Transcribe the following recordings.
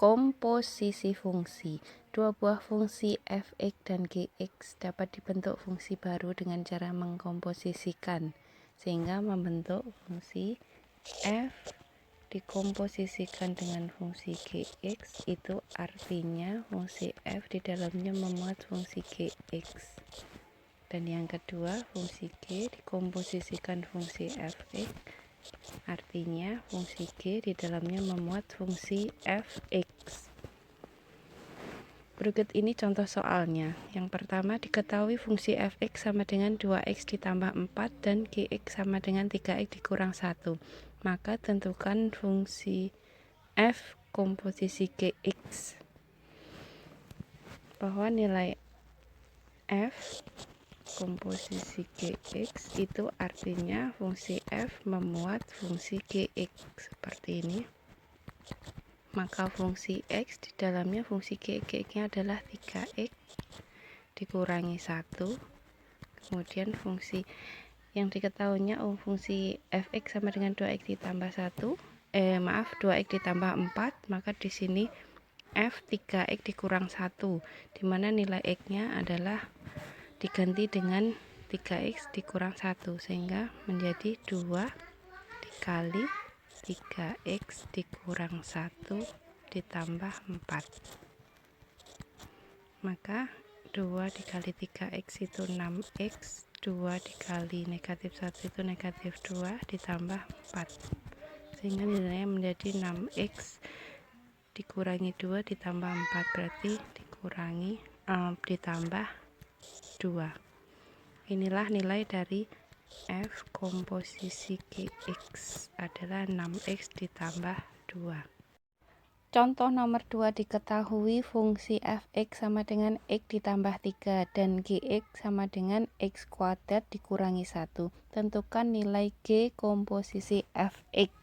Komposisi fungsi. Dua buah fungsi f(x) dan gx dapat dibentuk fungsi baru dengan cara mengkomposisikan, sehingga membentuk fungsi f dikomposisikan dengan fungsi gx, itu artinya fungsi f di dalamnya memuat fungsi gx. Dan yang kedua, fungsi g dikomposisikan fungsi fx, artinya fungsi g di dalamnya memuat fungsi fx. Berikut ini contoh soalnya. Yang pertama, diketahui fungsi fx sama dengan 2x ditambah 4 dan gx sama dengan 3x dikurang 1. Maka tentukan fungsi f komposisi gx. Bahwa nilai f komposisi gx itu artinya fungsi f memuat fungsi gx seperti ini. Maka fungsi x di dalamnya fungsi gx-nya adalah 3x dikurangi 1. Kemudian fungsi yang diketahuinya fungsi fx sama dengan 2x ditambah 2x ditambah 4, maka di sini f 3x dikurang 1, dimana nilai x-nya adalah diganti dengan 3x dikurang 1, sehingga menjadi 2 dikali 3x dikurang 1 ditambah 4. Maka 2 dikali 3x itu 6x, 2 dikali negatif 1 itu negatif 2 ditambah 4, sehingga nilainya menjadi 6x dikurangi 2 ditambah 4, berarti ditambah 2. Inilah nilai dari f komposisi gx adalah 6x ditambah 2. Contoh nomor 2, diketahui fungsi fx sama dengan x ditambah 3 dan gx sama dengan x kuadrat dikurangi 1. Tentukan nilai g komposisi fx.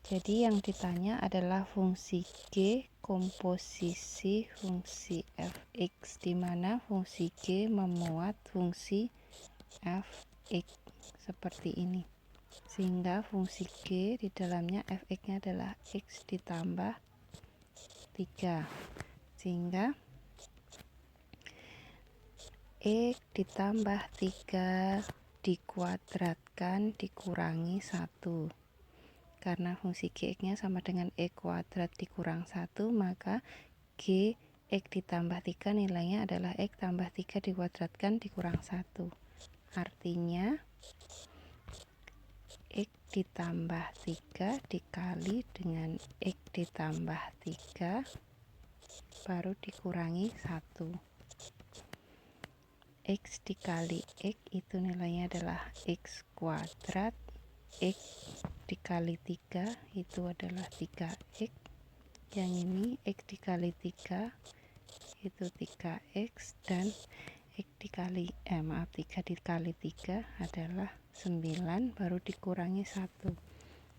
Jadi yang ditanya adalah fungsi g komposisi fungsi fx, di mana fungsi g memuat fungsi fx seperti ini, sehingga fungsi g di dalamnya fx-nya adalah x ditambah 3, sehingga x ditambah 3 dikuadratkan dikurangi 1. Karena fungsi gx-nya sama dengan x kuadrat dikurang 1, maka g x ditambah 3 nilainya adalah x tambah 3 dikuadratkan dikurang 1. Artinya x ditambah 3 dikali dengan x ditambah 3 baru dikurangi 1. X dikali x itu nilainya adalah x kuadrat, x dikali 3 itu adalah 3x, yang ini x dikali 3 itu 3x, dan 3 dikali 3 adalah 9 baru dikurangi 1,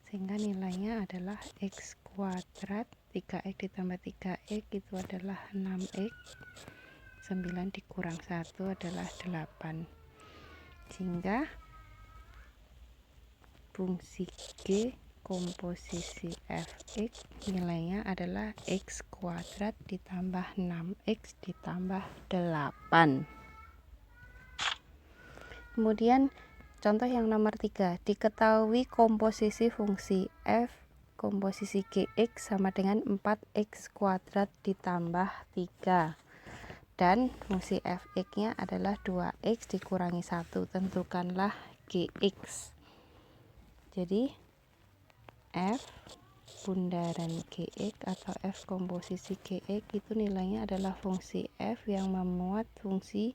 sehingga nilainya adalah x kuadrat 3x ditambah 3x itu adalah 6x, 9 dikurang 1 adalah 8, sehingga fungsi g komposisi fx nilainya adalah x kuadrat ditambah 6x ditambah 8. Kemudian contoh yang nomor 3, diketahui komposisi fungsi f komposisi gx sama dengan 4x kuadrat ditambah 3, dan fungsi fx-nya adalah 2x dikurangi 1. Tentukanlah gx. Jadi f bundaran gx atau f komposisi gx itu nilainya adalah fungsi f yang memuat fungsi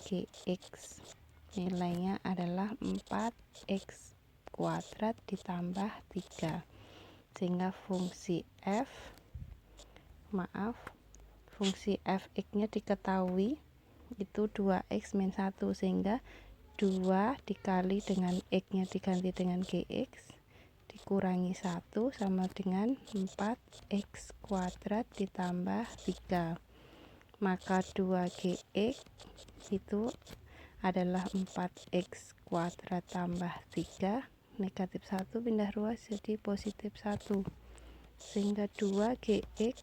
gx. Nilainya adalah 4x kuadrat ditambah 3, sehingga fungsi fx-nya diketahui itu 2x min 1, sehingga 2 dikali dengan x-nya diganti dengan gx dikurangi 1 sama dengan 4x kuadrat ditambah 3. Maka 2gx itu adalah 4x kuadrat tambah 3, negatif 1 pindah ruas jadi positif 1, sehingga 2gx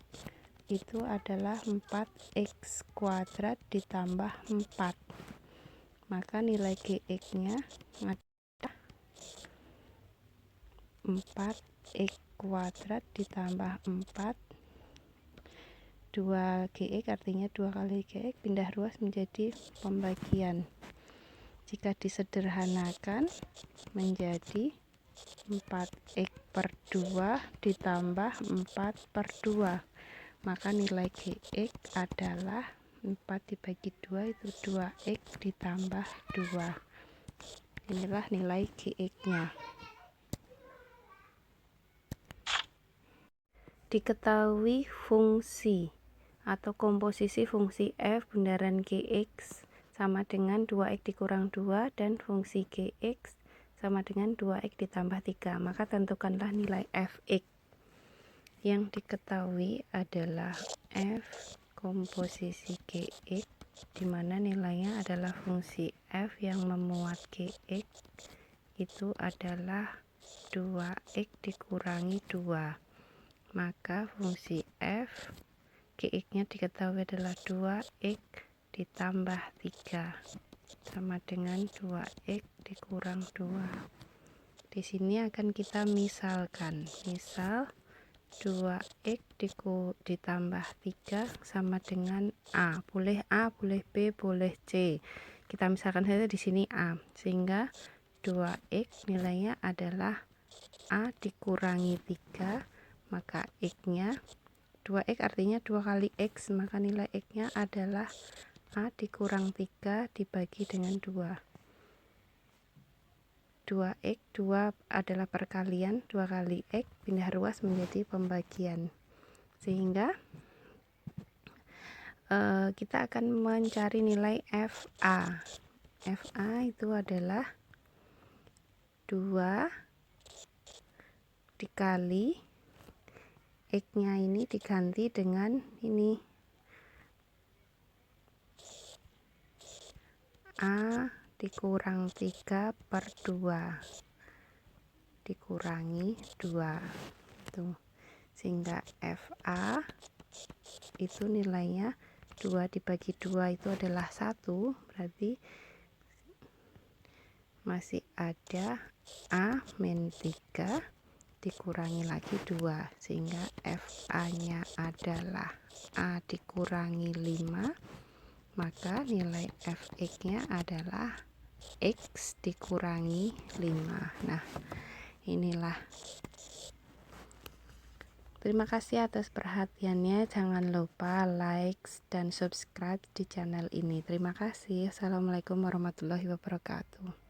itu adalah 4x kuadrat ditambah 4. Maka nilai gx nya adalah 4x kuadrat ditambah 4. 2gx artinya 2 kali gx, pindah ruas menjadi pembagian. Jika disederhanakan menjadi 4x per 2 ditambah 4 per 2, maka nilai gx adalah 4 dibagi 2 itu 2x ditambah 2. Inilah nilai gx nya. Diketahui fungsi atau komposisi fungsi f bundaran gx sama dengan 2x dikurang 2 dan fungsi gx sama dengan 2x ditambah 3. Maka tentukanlah nilai fx. Yang diketahui adalah f komposisi gx, dimana nilainya adalah fungsi f yang memuat gx itu adalah 2x dikurangi 2. Maka fungsi f gx nya diketahui adalah 2x ditambah 3 sama dengan 2x dikurang 2. Di sini akan kita misalkan, misal 2x ditambah 3 sama dengan A. Boleh A, boleh B, boleh C. Kita misalkan saja di sini A, sehingga 2x nilainya adalah A dikurangi 3, maka x-nya 2x artinya 2 kali x, maka nilai x-nya adalah A dikurang 3 dibagi dengan 2. 2x, 2 adalah perkalian, 2 kali x pindah ruas menjadi pembagian. Sehingga kita akan mencari nilai FA. FA itu adalah 2 dikali x-nya ini diganti dengan ini A dikurang 3 per 2 dikurangi 2 tuh, sehingga FA itu nilainya 2 dibagi 2 itu adalah 1, berarti masih ada A min 3 dikurangi lagi 2, sehingga FA nya adalah A dikurangi 5. Maka nilai fx nya adalah x dikurangi 5. Nah, inilah. Terima kasih atas perhatiannya. Jangan lupa like dan subscribe di channel ini. Terima kasih. Assalamualaikum warahmatullahi wabarakatuh.